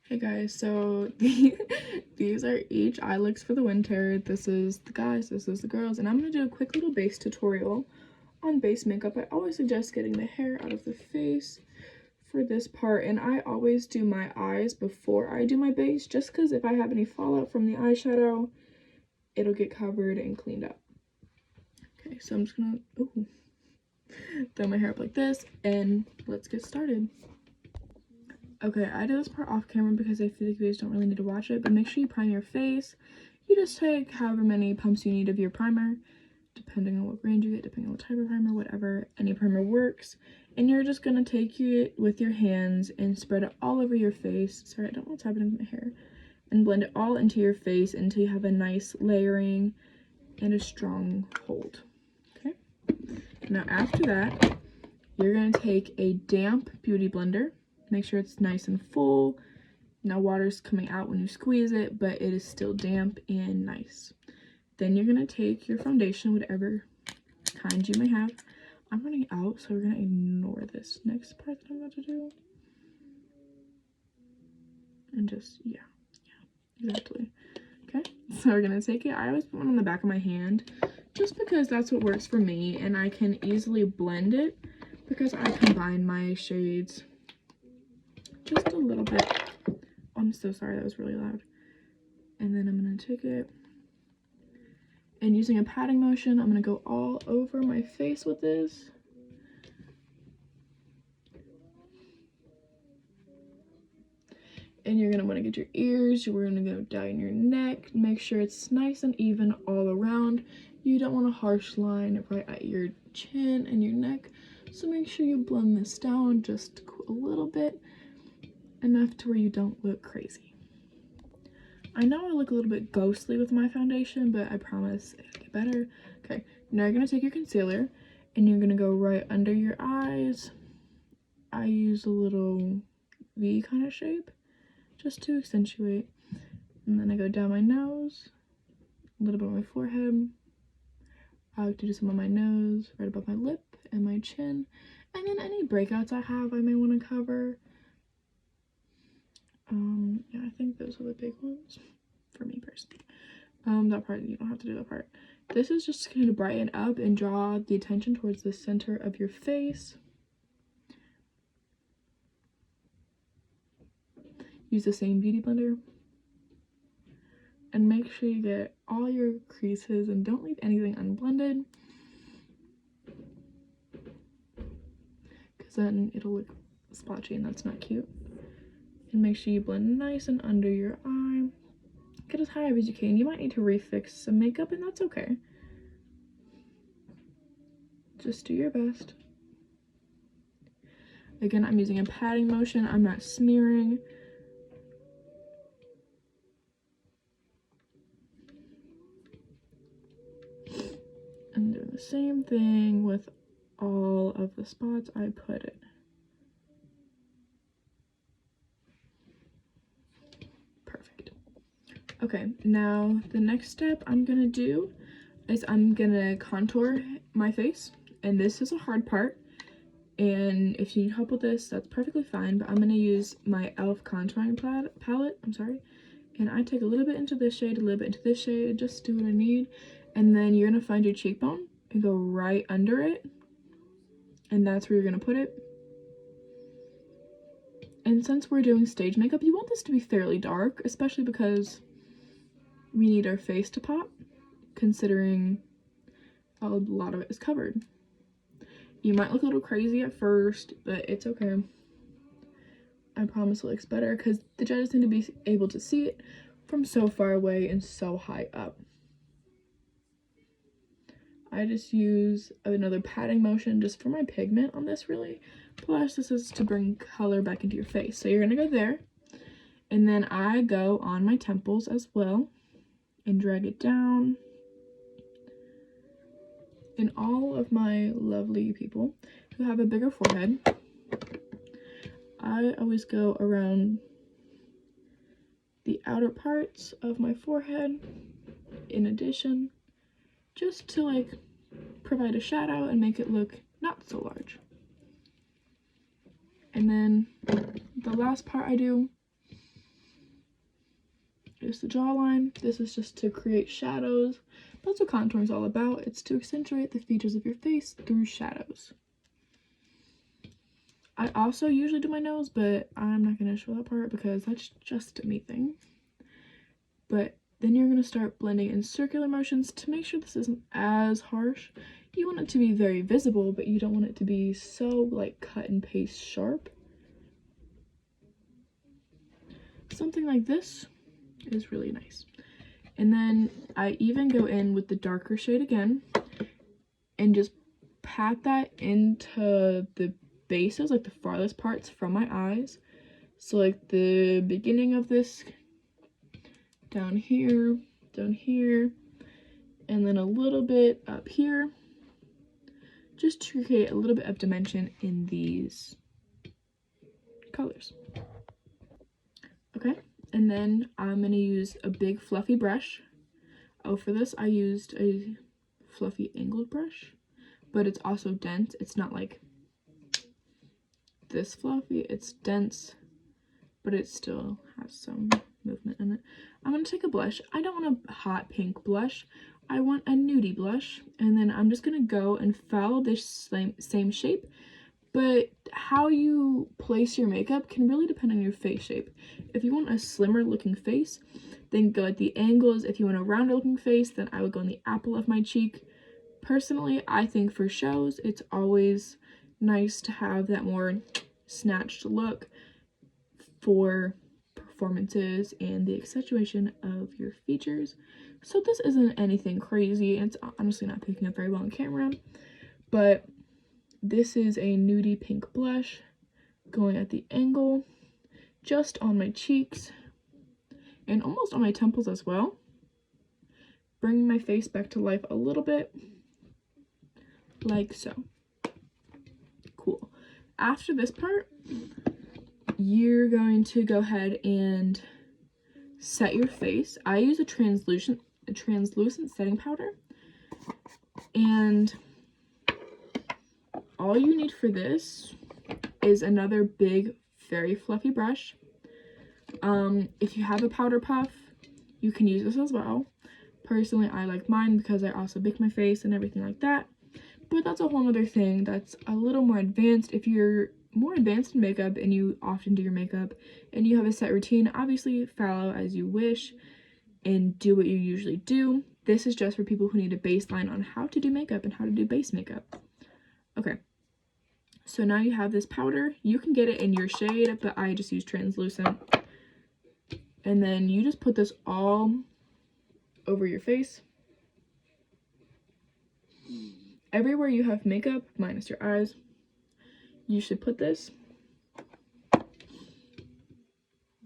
Hey guys, so these are each eye looks for the winter. This is the guys, this is the girls, and I'm gonna do a quick little base tutorial on base makeup. I always suggest getting the hair out of the face for this part, and I always do my eyes before I do my base, just because if I have any fallout from the eyeshadow, it'll get covered and cleaned up. Okay, so I'm just gonna throw my hair up like this, and let's get started. Okay, I did this part off camera because I feel like you guys don't really need to watch it, but make sure you prime your face. You just take however many pumps you need of your primer, depending on what brand you get, depending on what type of primer, whatever, any primer works. And you're just gonna take it with your hands and spread it all over your face. Sorry, I don't know what's happening with my hair. And blend it all into your face until you have a nice layering and a strong hold. Okay? Now after that, you're gonna take a damp beauty blender. Make sure it's nice and full. Now water's coming out when you squeeze it, but it is still damp and nice. Then you're gonna take your foundation, whatever kind you may have. I'm running out, so we're gonna ignore this next part that I'm about to do. And just, yeah, exactly. Okay, so we're gonna take it. I always put one on the back of my hand, just because that's what works for me, and I can easily blend it because I combine my shades just a little bit. Oh, I'm so sorry, that was really loud. And then I'm gonna take it, and using a patting motion, I'm gonna go all over my face with this. And you're gonna wanna get your ears, you're gonna go down your neck, make sure it's nice and even all around. You don't want a harsh line right at your chin and your neck, so make sure you blend this down just a little bit, enough to where you don't look crazy. I know I look a little bit ghostly with my foundation, but I promise it'll get better. Okay, now you're gonna take your concealer and you're gonna go right under your eyes. I use a little V kind of shape just to accentuate. And then I go down my nose, a little bit on my forehead. I like to do some on my nose, right above my lip and my chin. And then any breakouts I have I may want to cover. Yeah, I think those are the big ones for me personally. That part, you don't have to do that part. This is just going to brighten up and draw the attention towards the center of your face. Use the same beauty blender. And make sure you get all your creases and don't leave anything unblended, because then it'll look splotchy and that's not cute. And make sure you blend nice and under your eye. Get as high up as you can. You might need to refix some makeup, and that's okay. Just do your best. Again, I'm using a patting motion. I'm not smearing. I'm doing the same thing with all of the spots I put it. Perfect. Okay, now the next step I'm gonna do is I'm gonna contour my face, and this is a hard part, and if you need help with this, that's perfectly fine, but I'm gonna use my e.l.f. contouring palette, and I take a little bit into this shade, a little bit into this shade, just do what I need, and then you're gonna find your cheekbone and go right under it, and that's where you're gonna put it. And since we're doing stage makeup, you want this to be fairly dark, especially because we need our face to pop, considering a lot of it is covered. You might look a little crazy at first, but it's okay. I promise it looks better because the judges need to be able to see it from so far away and so high up. I just use another patting motion just for my pigment on this, really. Plus, this is to bring color back into your face. So you're gonna go there, and then I go on my temples as well and drag it down. And all of my lovely people who have a bigger forehead, I always go around the outer parts of my forehead in addition, just to like provide a shadow and make it look not so large. And then the last part I do is the jawline. This is just to create shadows. That's what contouring is all about. It's to accentuate the features of your face through shadows. I also usually do my nose, but I'm not going to show that part because that's just a me thing. But then you're going to start blending in circular motions to make sure this isn't as harsh. You want it to be very visible, but you don't want it to be so like cut and paste sharp. Something like this is really nice. And then I even go in with the darker shade again and just pat that into the bases, like the farthest parts from my eyes. So like the beginning of this, down here, and then a little bit up here, just to create a little bit of dimension in these colors. Okay, and then I'm gonna use a big fluffy brush. Oh, for this I used a fluffy angled brush, but it's also dense. It's not like this fluffy, it's dense, but it still has some movement in it. I'm gonna take a blush. I don't want a hot pink blush. I want a nudie blush, and then I'm just gonna go and follow this same shape, but how you place your makeup can really depend on your face shape. If you want a slimmer looking face, then go at the angles. If you want a rounder looking face, then I would go on the apple of my cheek. Personally, I think for shows, it's always nice to have that more snatched look for performances and the accentuation of your features. So this isn't anything crazy, and it's honestly not picking up very well on camera, but this is a nudie pink blush going at the angle, just on my cheeks and almost on my temples as well, bringing my face back to life a little bit, like so. Cool. After this part, you're going to go ahead and set your face. I use a translucent setting powder, and all you need for this is another big, very fluffy brush. If you have a powder puff, you can use this as well. Personally, I like mine because I also bake my face and everything like that, but that's a whole other thing that's a little more advanced. If you're more advanced in makeup and you often do your makeup and you have a set routine, obviously follow as you wish and do what you usually do. This is just for people who need a baseline on how to do makeup and how to do base makeup. Okay, so now you have this powder. You can get it in your shade, but I just use translucent. And then you just put this all over your face. Everywhere you have makeup, minus your eyes, you should put this.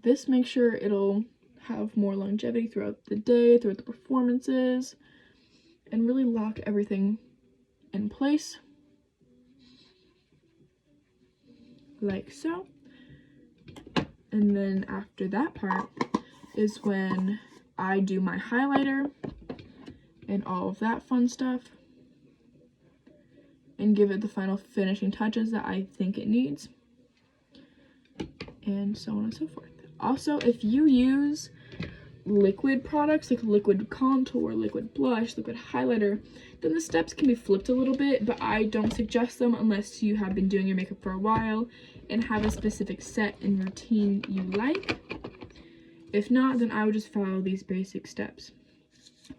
This makes sure it'll have more longevity throughout the day, throughout the performances, and really lock everything in place. Like so. And then after that part is when I do my highlighter and all of that fun stuff and give it the final finishing touches that I think it needs, and so on and so forth. Also, if you use liquid products like liquid contour, liquid blush, liquid highlighter, then the steps can be flipped a little bit, but I don't suggest them unless you have been doing your makeup for a while and have a specific set and routine you like. If not, then I would just follow these basic steps.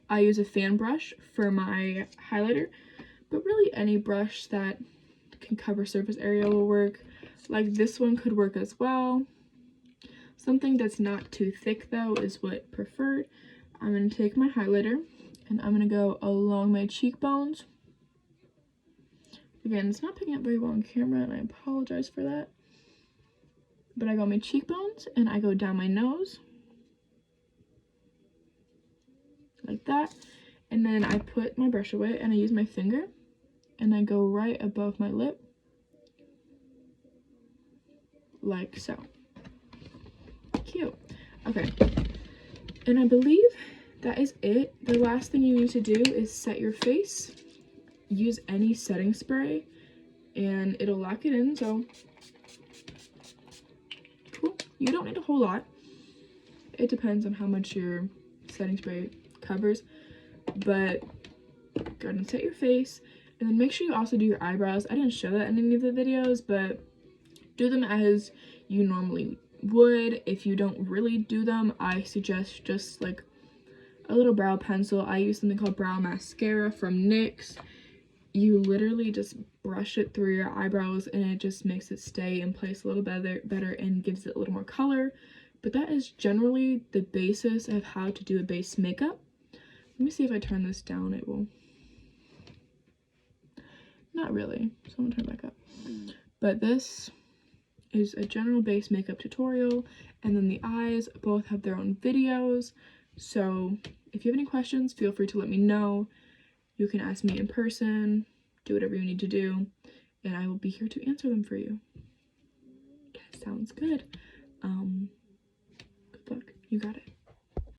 I use a fan brush for my highlighter, but really any brush that can cover surface area will work. Like this one could work as well. Something that's not too thick though is what preferred. I'm going to take my highlighter and I'm going to go along my cheekbones. Again, it's not picking up very well on camera and I apologize for that. But I go on my cheekbones and I go down my nose. Like that. And then I put my brush away and I use my finger and I go right above my lip. Like so. Cute. Okay. And I believe that is it. The last thing you need to do is set your face. Use any setting spray and it'll lock it in. So cool. You don't need a whole lot. It depends on how much your setting spray covers, but go ahead and set your face, and then make sure you also do your eyebrows. I didn't show that in any of the videos, but do them as you normally would. If you don't really do them, I suggest just like a little brow pencil. I use something called brow mascara from NYX. You literally just brush it through your eyebrows and it just makes it stay in place a little better and gives it a little more color. But that is generally the basis of how to do a base makeup. Let me see if I turn this down, it will. Not really, so I'm gonna turn it back up. But this is a general base makeup tutorial, and then the eyes both have their own videos. So if you have any questions, feel free to let me know. You can ask me in person, do whatever you need to do, and I will be here to answer them for you. Yeah, sounds good. Good luck. You got it.